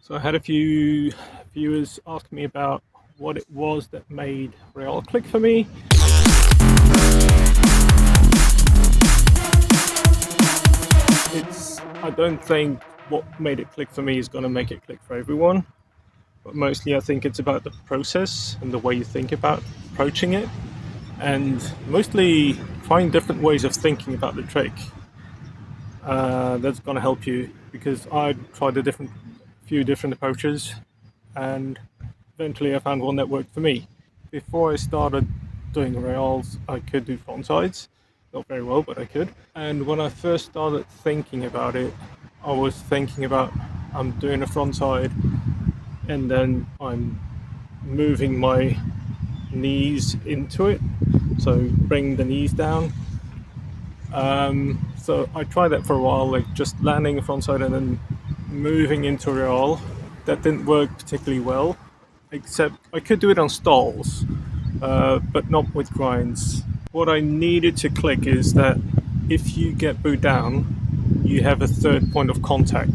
So I had a few viewers ask me about what it was that made Royale click for me. I don't think what made it click for me is going to make it click for everyone, but mostly I think it's about the process and the way you think about approaching it, and mostly trying different ways of thinking about the trick. That's going to help you, because I tried few different approaches, and eventually I found one that worked for me. Before I started doing rails, I could do frontsides, not very well, but I could. And when I first started thinking about it, I was thinking about I'm doing a frontside, and then I'm moving my knees into it, so bring the knees down. So I tried that for a while, like just landing a frontside and then moving into a roll. That didn't work particularly well, except I could do it on stalls, but not with grinds. What I needed to click is that if you get booed down, you have a third point of contact,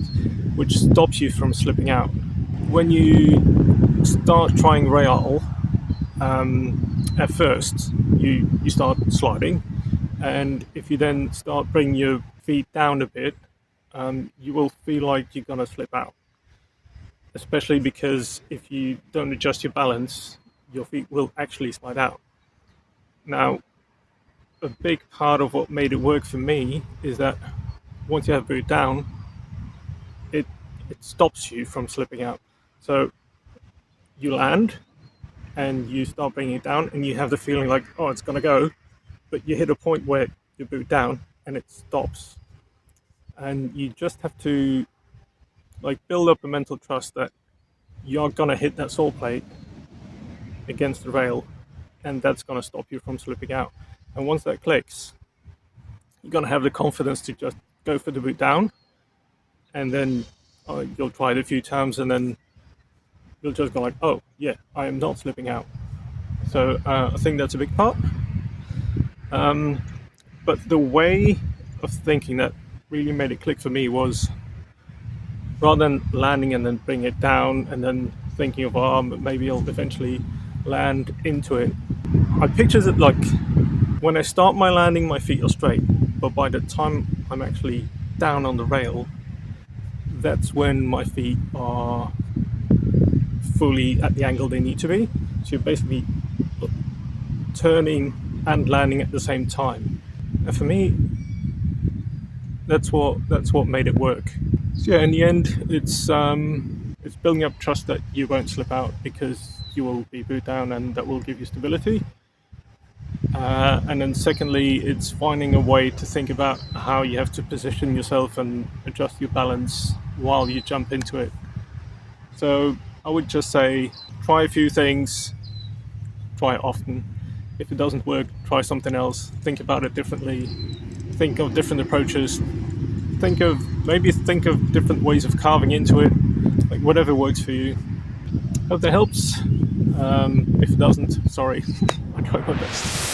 which stops you from slipping out. When you start trying Royale, at first you start sliding, and if you then start bringing your feet down a bit, you will feel like you're gonna slip out. Especially because if you don't adjust your balance, your feet will actually slide out. Now, a big part of what made it work for me is that once you have boot down, it stops you from slipping out. So you land and you start bringing it down, and you have the feeling like, oh, it's gonna go, but you hit a point where you boot down and it stops. And you just have to build up a mental trust that you're gonna hit that sole plate against the rail, and that's gonna stop you from slipping out. And once that clicks, you're gonna have the confidence to just go for the boot down, and then you'll try it a few times, and then you'll just go like, oh yeah, I am not slipping out. So I think that's a big part. But the way of thinking that really made it click for me was, rather than landing and then bring it down and then thinking of, maybe I'll eventually land into it, I pictured it like when I start my landing, my feet are straight, but by the time I'm actually down on the rail, that's when my feet are fully at the angle they need to be. So you're basically turning and landing at the same time. And for me, that's what made it work. So yeah, in the end, it's building up trust that you won't slip out, because you will be boot down, and that will give you stability. And then secondly, it's finding a way to think about how you have to position yourself and adjust your balance while you jump into it. So I would just say, try a few things, try it often. If it doesn't work, try something else. Think about it differently. Think of different approaches. Think of different ways of carving into it, like whatever works for you. Hope that helps. If it doesn't, sorry. I tried my best.